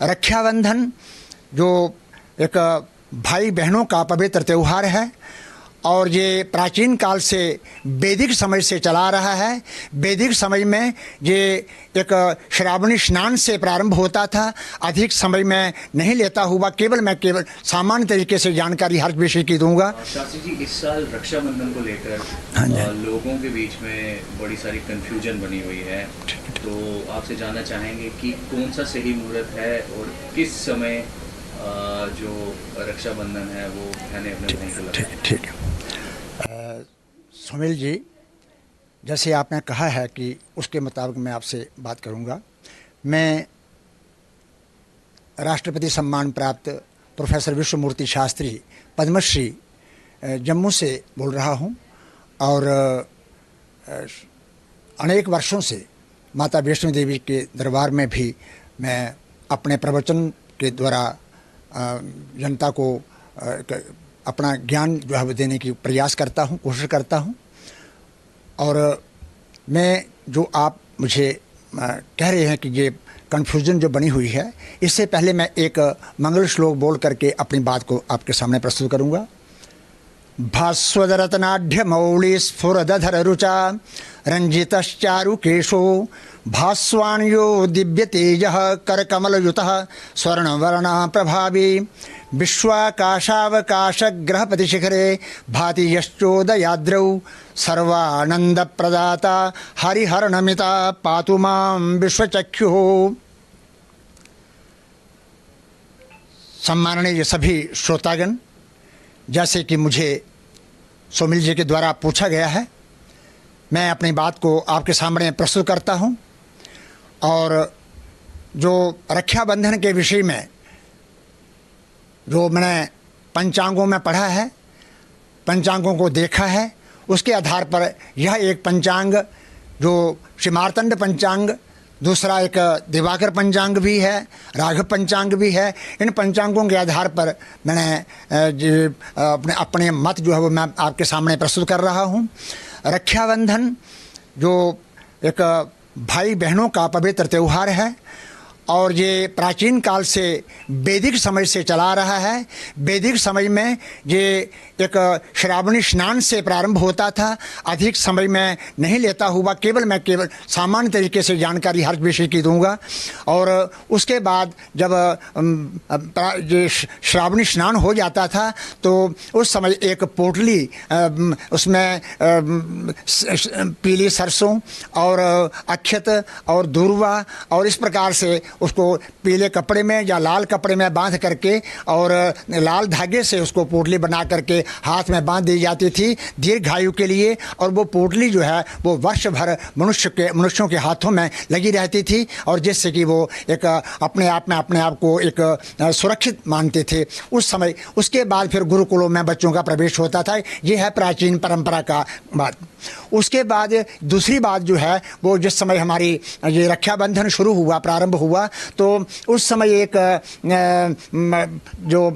रक्षाबंधन जो एक भाई बहनों का पवित्र त्यौहार है और ये प्राचीन काल से वैदिक समय से चला रहा है। वैदिक समय में ये एक श्रावणी स्नान से प्रारंभ होता था। अधिक समय में नहीं लेता हुआ मैं केवल सामान्य तरीके से जानकारी हर विषय की दूंगा। शास्त्री जी, इस साल रक्षाबंधन को लेकर लोगों के बीच में बड़ी सारी कंफ्यूजन बनी हुई है, तो आपसे जानना चाहेंगे कि कौन सा सही मुहूर्त है और किस समय जो रक्षाबंधन है वो बहनें अपने भाई को लगाएं। ठीक है सुमिल जी, जैसे आपने कहा है कि उसके मुताबिक मैं आपसे बात करूंगा। मैं राष्ट्रपति सम्मान प्राप्त प्रोफेसर विश्वमूर्ति शास्त्री पद्मश्री जम्मू से बोल रहा हूं और अनेक वर्षों से माता वैष्णो देवी के दरबार में भी मैं अपने प्रवचन के द्वारा जनता को अपना ज्ञान जो है देने की प्रयास करता हूँ, कोशिश करता हूँ। और मैं जो आप मुझे कह रहे हैं कि ये कन्फ्यूजन जो बनी हुई है, इससे पहले मैं एक मंगल श्लोक बोल करके अपनी बात को आपके सामने प्रस्तुत करूँगा। भास्वदरत्नाढ्य मौली स्फुरदधर रुचा रंजितश्चारुकेशो भास्वान्यो दिव्य तेज करकमलयुतः स्वर्णवर्णा प्रभावी विश्वाकाशावकाश ग्रहपतिशिखरे भाति यश्चोदयाद्रौ सर्वानंद प्रदाता हरिहरनमिता पातु मां विश्वचक्षुः। सम्माननीय सभी श्रोतागण, जैसे कि मुझे सुमिल जी के द्वारा पूछा गया है, मैं अपनी बात को आपके सामने प्रस्तुत करता हूं। और जो रक्षाबंधन के विषय में जो मैंने पंचांगों में पढ़ा है, पंचांगों को देखा है, उसके आधार पर यह एक पंचांग जो श्री मार्तंड पंचांग, दूसरा एक दिवाकर पंचांग भी है, राघव पंचांग भी है। इन पंचांगों के आधार पर मैंने अपने मत जो है वो मैं आपके सामने प्रस्तुत कर रहा हूँ। रक्षाबंधन जो एक भाई बहनों का पवित्र त्यौहार है और ये प्राचीन काल से वैदिक समय से चला रहा है। वैदिक समय में ये एक श्रावणी स्नान से प्रारंभ होता था। अधिक समय में नहीं लेता हुआ मैं केवल सामान्य तरीके से जानकारी हर विषय की दूंगा। और उसके बाद जब ये श्रावणी स्नान हो जाता था तो उस समय एक पोटली, उसमें पीली सरसों और अक्षत और दूर्वा और इस प्रकार से उसको पीले कपड़े में या लाल कपड़े में बांध करके और लाल धागे से उसको पोटली बना करके हाथ में बांध दी जाती थी दीर्घायु के लिए। और वो पोटली जो है वो वर्ष भर मनुष्यों के हाथों में लगी रहती थी और जिससे कि वो एक अपने आप को एक सुरक्षित मानते थे उस समय। उसके बाद फिर गुरुकुलों में बच्चों का प्रवेश होता था। ये है प्राचीन परंपरा का बात। उसके बाद दूसरी बात जो है वो जिस समय हमारी ये रक्षाबंधन शुरू हुआ, प्रारंभ हुआ, तो उस समय एक जो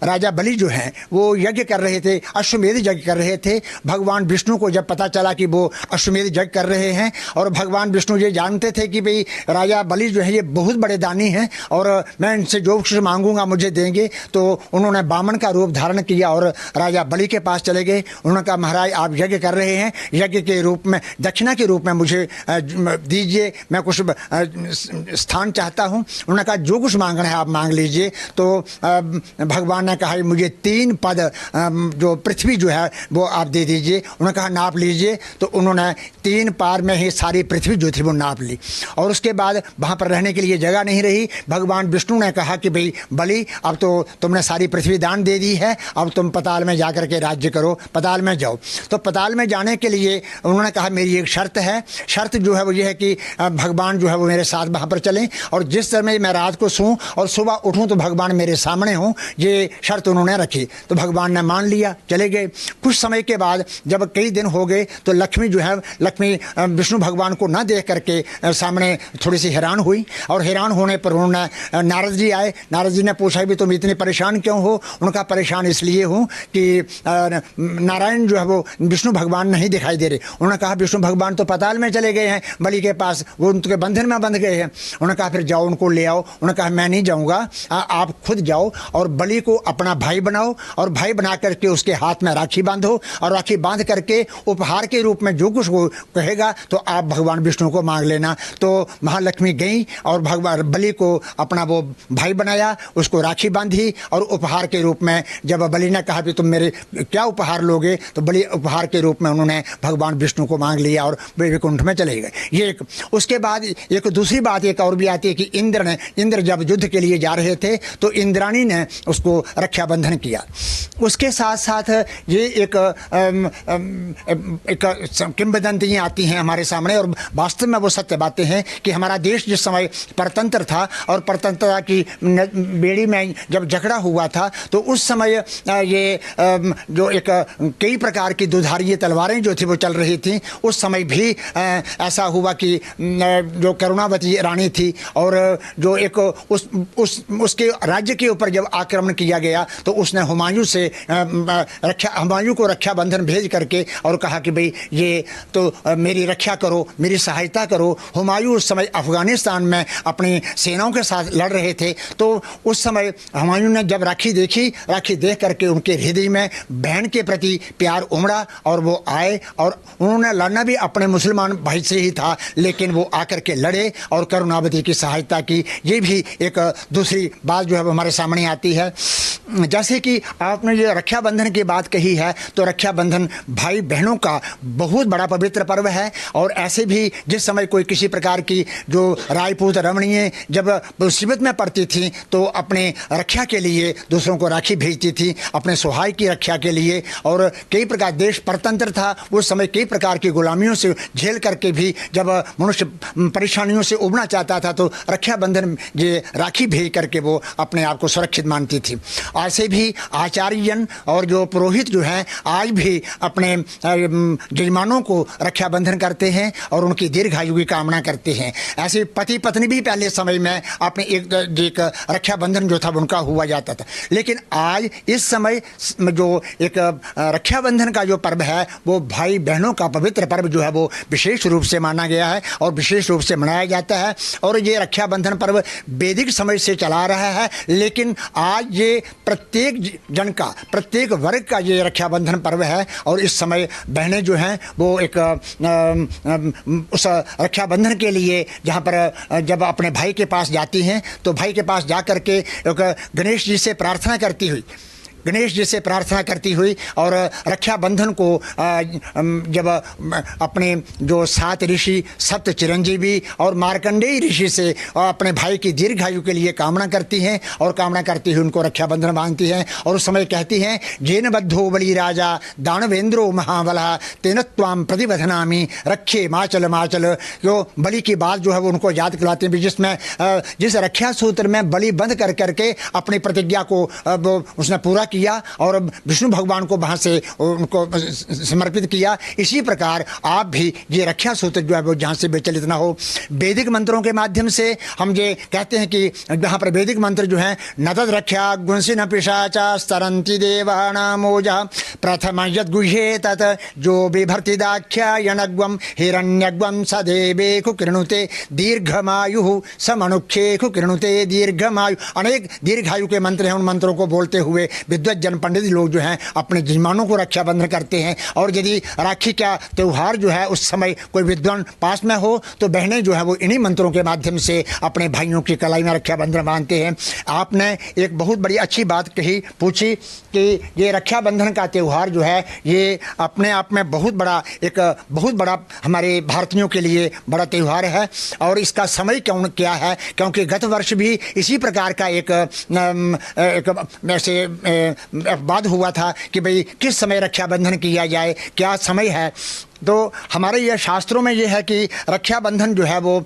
राजा बलि जो हैं वो यज्ञ कर रहे थे, अश्वमेध यज्ञ कर रहे थे। भगवान विष्णु को जब पता चला कि वो अश्वमेध यज्ञ कर रहे हैं और भगवान विष्णु ये जानते थे कि भाई राजा बलि जो है ये बहुत बड़े दानी हैं और मैं इनसे जो कुछ मांगूंगा मुझे देंगे, तो उन्होंने बामन का रूप धारण किया और राजा बलि के पास चले गए। उन्होंने कहा महाराज आप यज्ञ कर रहे हैं, यज्ञ के रूप में दक्षिणा के रूप में मुझे दीजिए, मैं कुछ स्थान चाहता हूँ। उन्होंने कहा जो कुछ मांगना है आप मांग लीजिए। तो भगवान ने कहा मुझे 3 पद जो पृथ्वी जो है वो आप दे दीजिए। उन्होंने कहा नाप लीजिए। तो उन्होंने 3 पार में ही सारी पृथ्वी जो थी वो नाप ली और उसके बाद वहाँ पर रहने के लिए जगह नहीं रही। भगवान विष्णु ने कहा कि भाई बलि अब तो तुमने सारी पृथ्वी दान दे दी है, अब तुम पताल में जा करके राज्य करो, पताल में जाओ। तो पताल में जाने के लिए उन्होंने कहा मेरी एक शर्त है। शर्त जो है वो ये है कि भगवान जो है वो मेरे साथ वहाँ पर चलें और जिस समय मैं रात को सोऊं और सुबह उठूं तो भगवान मेरे सामने हों, ये शर्त उन्होंने रखी। तो भगवान ने मान लिया, चले गए। कुछ समय के बाद जब कई दिन हो गए तो लक्ष्मी जो है, लक्ष्मी विष्णु भगवान को न देख करके सामने थोड़ी सी हैरान हुई और हैरान होने पर उन्होंने नारद जी आए। नारद जी ने पूछा भी तुम इतने परेशान क्यों हो? उनका परेशान इसलिए हूँ कि नारायण जो है वो विष्णु भगवान नहीं दिखाई दे रहे। उन्होंने कहा विष्णु भगवान तो पताल में चले गए हैं बलि के पास, वो उनके बंधन में बंध गए हैं। उन्होंने उन्होंने कहा फिर जाओ उनको ले आओ। उन्होंने कहा मैं नहीं जाऊँगा, आप खुद जाओ और बलि को अपना भाई बनाओ और भाई बना करके उसके हाथ में राखी बांधो और राखी बांध करके उपहार के रूप में जो कुछ वो कहेगा तो आप भगवान विष्णु को मांग लेना। तो महालक्ष्मी गई और भगवान बलि को अपना वो भाई बनाया, उसको राखी बांधी और उपहार के रूप में जब बलि ने कहा कि तुम मेरे क्या उपहार लोगे, तो बलि उपहार के रूप में उन्होंने भगवान विष्णु को मांग लिया और वे वैकुंठ में चले गए। ये एक। उसके बाद एक दूसरी बात एक और भी आती है कि इंद्र जब युद्ध के लिए जा रहे थे तो इंद्राणी ने उसको रक्षाबंधन किया। उसके साथ साथ ये एक किंवदंतियाँ आती हैं हमारे सामने और वास्तव में वो सत्य बातें हैं कि हमारा देश जिस समय परतंत्र था और परतंत्रता की बेड़ी में जब झगड़ा हुआ था तो उस समय ये जो एक कई प्रकार की दुधारी तलवारें जो थी वो चल रही थी। उस समय भी ऐसा हुआ कि जो करुणावती रानी थी और जो एक उसके राज्य के ऊपर जब आक्रमण किया गया तो उसने हुमायूं को रक्षाबंधन भेज करके और कहा कि भाई ये तो मेरी रक्षा करो, मेरी सहायता करो। हुमायूं उस समय अफगानिस्तान में अपनी सेनाओं के साथ लड़ रहे थे। तो उस समय हुमायूं ने जब राखी देखी, राखी देख करके उनके हृदय में बहन के प्रति प्यार उमड़ा और वो आए और उन्होंने लड़ना भी अपने मुसलमान भाई से ही था, लेकिन वो आकर के लड़े और करुणावती की सहायता की। ये भी एक दूसरी बात जो है वो हमारे सामने आती है। जैसे कि आपने ये रक्षाबंधन की बात कही है तो रक्षाबंधन भाई बहनों का बहुत बड़ा पवित्र पर्व है। और ऐसे भी जिस समय कोई किसी प्रकार की जो राजपूत रमणीय जब मुसीबत में पड़ती थी तो अपने रक्षा के लिए दूसरों को राखी भेजती थी, अपने सुहाग की रक्षा के लिए। और कई प्रकार देश परतंत्र था, उस समय कई प्रकार की गुलामियों से झेल करके भी जब मनुष्य परेशानियों से उबरना चाहता था तो रक्षाबंधन ये राखी भेज करके वो अपने आप को सुरक्षित मानती थी। ऐसे भी आचार्यजन और जो पुरोहित जो हैं आज भी अपने जजमानों को रक्षाबंधन करते हैं और उनकी दीर्घायु की कामना करते हैं। ऐसे पति पत्नी भी पहले समय में अपने एक रक्षाबंधन जो था उनका हुआ जाता था, लेकिन आज इस समय जो एक रक्षाबंधन का जो पर्व है वो भाई बहनों का पवित्र पर्व जो है वो विशेष रूप से माना गया है और विशेष रूप से मनाया जाता है। और ये रक्षाबंधन पर्व वैदिक समय से चला रहा है, लेकिन आज ये प्रत्येक जन का, प्रत्येक वर्ग का ये रक्षाबंधन पर्व है। और इस समय बहनें जो हैं वो एक उस रक्षाबंधन के लिए जहाँ पर जब अपने भाई के पास जाती हैं तो भाई के पास जा कर के गणेश जी से प्रार्थना करती हुई और रक्षाबंधन को जब अपने जो 7 ऋषि, सप्त चिरंजीवी और मार्कंडेय ऋषि से अपने भाई की दीर्घायु के लिए कामना करती हैं और कामना करती हुई उनको रक्षाबंधन बांधती हैं। और उस समय कहती हैं जेन बद्धो बलि राजा दानवेंद्रो महाबलः तेन त्वाम प्रतिबधनामि रक्षे माचल माचल। जो बलि की बात जो है वो उनको याद दिलाते हैं, जिसमें जिस रक्षा सूत्र में बलि बंध कर करके अपनी प्रतिज्ञा को उसने पूरा किया और विष्णु भगवान को वहाँ से उनको समर्पित किया। इसी प्रकार आप भी ये रक्षा सूत्र जो है वो जहाँ से विचलित ना हो। वैदिक मंत्रों के माध्यम से हम ये कहते हैं कि यहाँ पर वैदिक मंत्र जो हैं नतद रक्षा गुंसी न पिशाचा स्तरंती देवानामोजा प्रथम यद गुह्ये तत् जो बिभर्ति दाख्यायनग्वम हिरण्यग्वम सदेवे कुकृणुते दीर्घमायु समनुक्षे कुकृणुते दीर्घमायु। अनेक दीर्घायु के मंत्र हैं, उन मंत्रों को बोलते हुए विद्वत पंडित लोग जो हैं अपने जजमानों को रक्षाबंधन करते हैं। और यदि राखी का त्यौहार जो है उस समय कोई विद्वान पास में हो तो बहनें जो है वो इन्हीं मंत्रों के माध्यम से अपने भाइयों की कलाई में रक्षाबंधन बांधते हैं। आपने एक बहुत बड़ी अच्छी बात कही, पूछी कि ये रक्षाबंधन का त्यौहार जो है ये अपने आप में बहुत बड़ा हमारे भारतीयों के लिए बड़ा त्यौहार है। और इसका समय क्या है, क्योंकि गत वर्ष भी इसी प्रकार का एक ऐसे बाद हुआ था कि भाई किस समय रक्षाबंधन किया जाए, क्या समय है। तो हमारे यह शास्त्रों में यह है कि रक्षाबंधन जो है वो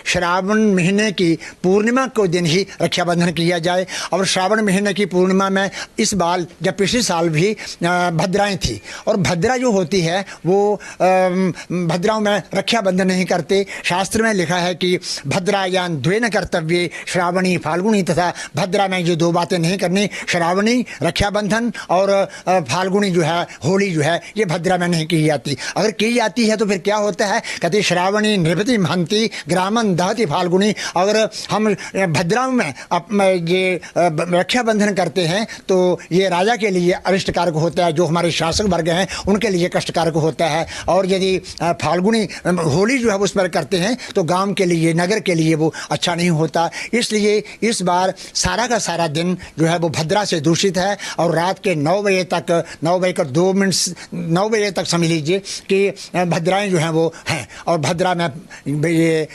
श्रावण महीने की पूर्णिमा को दिन ही रक्षाबंधन किया जाए। और श्रावण महीने की पूर्णिमा में इस बार जब पिछले साल भी भद्राएँ थी और भद्रा जो होती है वो भद्राओं में रक्षाबंधन नहीं करते। शास्त्र में लिखा है कि भद्रायान द्वे न कर्तव्य श्रावणी फाल्गुनी, तथा भद्रा में ये 2 बातें नहीं करनी, श्रावणी रक्षाबंधन और फाल्गुनी जो है होली जो है ये भद्रा में नहीं की जाती। अगर की जाती है तो फिर क्या होता है, कहते श्रावणी नृपति महंती ग्रामन दहती फाल्गुनी। अगर हम भद्रा में ये रक्षाबंधन करते हैं तो ये राजा के लिए अरिष्टकारक होता है, जो हमारे शासक वर्ग हैं उनके लिए कष्टकारक होता है। और यदि फाल्गुनी होली जो है उस पर करते हैं तो गांव के लिए, नगर के लिए वो अच्छा नहीं होता। इसलिए इस बार सारा का सारा दिन जो है वो भद्रा से दूषित है। और रात के 9 बजे तक, 9 बजकर 2 मिनट, 9 बजे तक समझ लीजिए कि भद्राएँ जो हैं वो हैं। और भद्रा में ये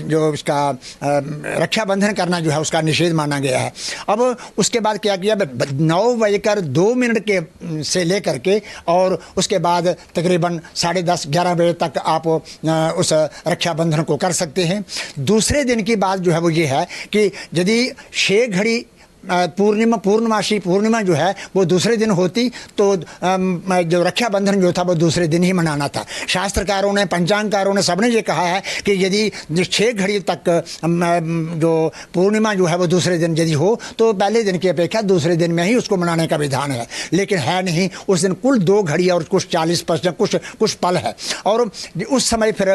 जो इसका रक्षाबंधन करना जो है उसका निषेध माना गया है। अब उसके बाद क्या किया, 9 बजकर 2 मिनट के से लेकर के और उसके बाद तकरीबन 10:30, 11 बजे तक आप उस रक्षाबंधन को कर सकते हैं। दूसरे दिन की बात जो है वो ये है कि यदि 6 घड़ी पूर्णमासी पूर्णिमा जो है वो दूसरे दिन होती तो जो रक्षाबंधन जो था वो दूसरे दिन ही मनाना था। शास्त्रकारों ने, पंचांगकारों ने, सबने ये कहा है कि यदि 6 घड़ी तक जो पूर्णिमा जो है वो दूसरे दिन यदि हो तो पहले दिन की अपेक्षा दूसरे दिन में ही उसको मनाने का विधान है। लेकिन है नहीं, उस दिन कुल 2 घड़ी और कुछ 40% कुछ पल है। और उस समय फिर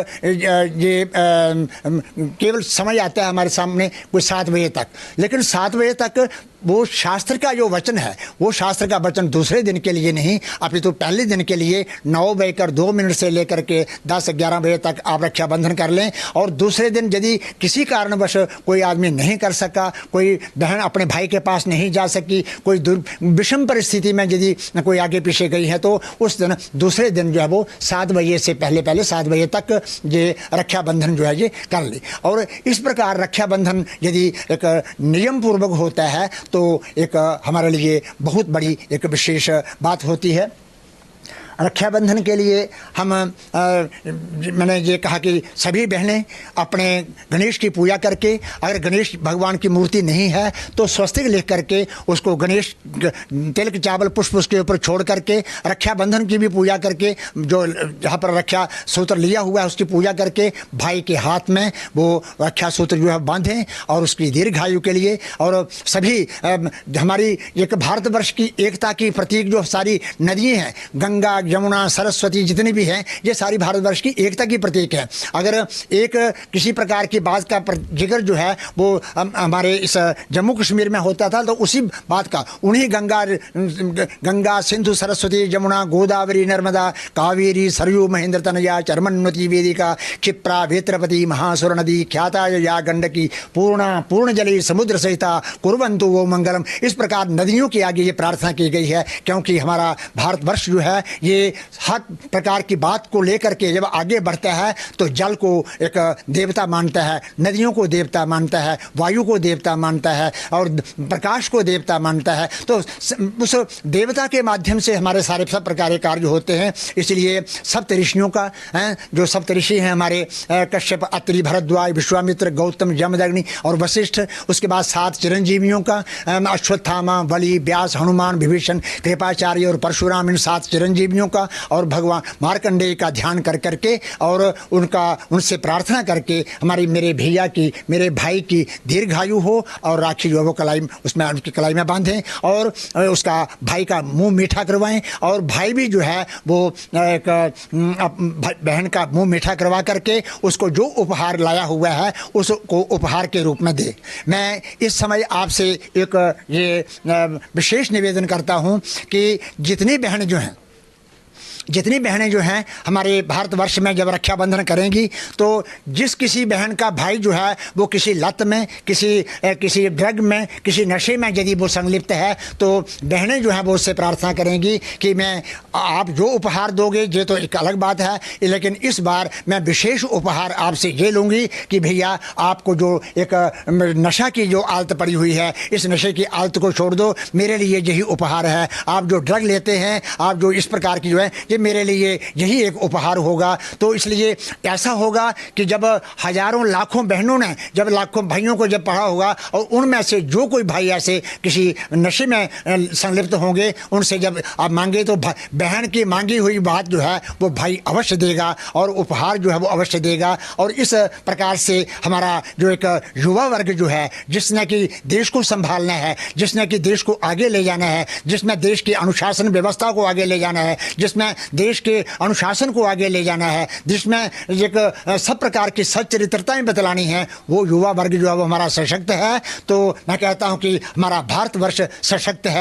ये केवल समय आता है हमारे सामने कुछ 7 बजे तक। लेकिन 7 बजे तक वो शास्त्र का जो वचन है वो शास्त्र का वचन दूसरे दिन के लिए नहीं, अपितु पहले दिन के लिए 9 बजकर 2 मिनट से लेकर के 10-11 बजे तक आप रक्षाबंधन कर लें। और दूसरे दिन यदि किसी कारणवश कोई आदमी नहीं कर सका, कोई बहन अपने भाई के पास नहीं जा सकी, कोई विषम परिस्थिति में यदि कोई आगे पीछे गई है तो उस दिन दूसरे दिन जो है वो 7 बजे से पहले 7 बजे तक ये रक्षाबंधन जो है ये कर ले। और इस प्रकार रक्षाबंधन यदि एक नियम पूर्वक होता है तो एक हमारे लिए बहुत बड़ी एक विशेष बात होती है। रक्षाबंधन के लिए हम मैंने ये कहा कि सभी बहनें अपने गणेश की पूजा करके, अगर गणेश भगवान की मूर्ति नहीं है तो स्वस्तिक लिख करके उसको गणेश तिलक चावल पुष्प उसके ऊपर छोड़ करके रक्षाबंधन की भी पूजा करके, जो जहाँ पर रक्षा सूत्र लिया हुआ है उसकी पूजा करके भाई के हाथ में वो रक्षा सूत्र जो है बांधें और उसकी दीर्घायु के लिए। और सभी हमारी एक भारतवर्ष की एकता की प्रतीक जो सारी नदियाँ हैं, गंगा, यमुना, सरस्वती जितनी भी हैं, ये सारी भारतवर्ष की एकता की प्रतीक है। अगर एक किसी प्रकार की बात का जिक्र जो है वो हमारे इस जम्मू कश्मीर में होता था तो उसी बात का उन्हीं गंगा, सिंधु, सरस्वती, यमुना, गोदावरी, नर्मदा, कावेरी, सरयू, महेंद्र तनया, चर्मन्वती, वेदिका, क्षिप्रा, वेत्रपति, महासुर नदी, ख्याता या गंडकी, पूर्ण जली समुद्र सहिता कुर्वन्तु वो मंगलम। इस प्रकार नदियों के आगे ये प्रार्थना की गई है, क्योंकि हमारा भारतवर्ष जो है ये हर प्रकार की बात को लेकर के जब आगे बढ़ता है तो जल को एक देवता मानता है, नदियों को देवता मानता है, वायु को देवता मानता है और प्रकाश को देवता मानता है। तो उस देवता के माध्यम से हमारे सारे सब प्रकार के कार्य होते हैं। इसलिए सप्त ऋषियों का जो सप्त ऋषि हैं हमारे कश्यप, अत्रि, भरद्वाज, विश्वामित्र, गौतम, यमदग्नि और वशिष्ठ, उसके बाद 7 चिरंजीवियों का अश्वत्थामा, बलि, व्यास, हनुमान, विभीषण, कृपाचार्य और परशुराम, इन 7 चिरंजीवियों का और भगवान मार्कंडेय का ध्यान कर करके और उनसे प्रार्थना करके हमारी मेरे भैया की, मेरे भाई की दीर्घायु हो और राखी जो है वो कलाई उसमें उनकी कलाई में बांधें और उसका भाई का मुंह मीठा करवाएं और भाई भी जो है वो एक बहन का मुंह मीठा करवा करके उसको जो उपहार लाया हुआ है उसको उपहार के रूप में दे। मैं इस समय आपसे एक ये विशेष निवेदन करता हूं कि जितनी बहनें जो हैं हमारे भारतवर्ष में जब रक्षाबंधन करेंगी तो जिस किसी बहन का भाई जो है वो किसी लत में, किसी ड्रग में, किसी नशे में यदि वो संलिप्त है तो बहनें जो हैं वो उससे प्रार्थना करेंगी कि मैं आप जो उपहार दोगे ये तो एक अलग बात है, लेकिन इस बार मैं विशेष उपहार आपसे ये लूँगी कि भैया आपको जो एक नशा की जो आदत पड़ी हुई है इस नशे की आदत को छोड़ दो, मेरे लिए यही उपहार है। आप जो ड्रग लेते हैं, आप जो इस प्रकार की जो है, ये मेरे लिए यही एक उपहार होगा। तो इसलिए ऐसा होगा कि जब हजारों लाखों बहनों ने, जब लाखों भाइयों को जब पढ़ा होगा और उनमें से जो कोई भाई ऐसे किसी नशे में संलिप्त होंगे उनसे जब आप मांगे तो बहन की मांगी हुई बात जो है वो भाई अवश्य देगा और उपहार जो है वो अवश्य देगा। और इस प्रकार से हमारा जो एक युवा वर्ग जो है जिसने कि देश को संभालना है, जिसने कि देश को आगे ले जाना है, जिसमें देश की अनुशासन व्यवस्था को आगे ले जाना है, जिसमें देश के अनुशासन को आगे ले जाना है, जिसमें एक सब प्रकार की सच्चरित्रताएं बतलानी हैं, वो युवा वर्ग जो है वो हमारा सशक्त है। तो मैं कहता हूं कि हमारा भारतवर्ष सशक्त है।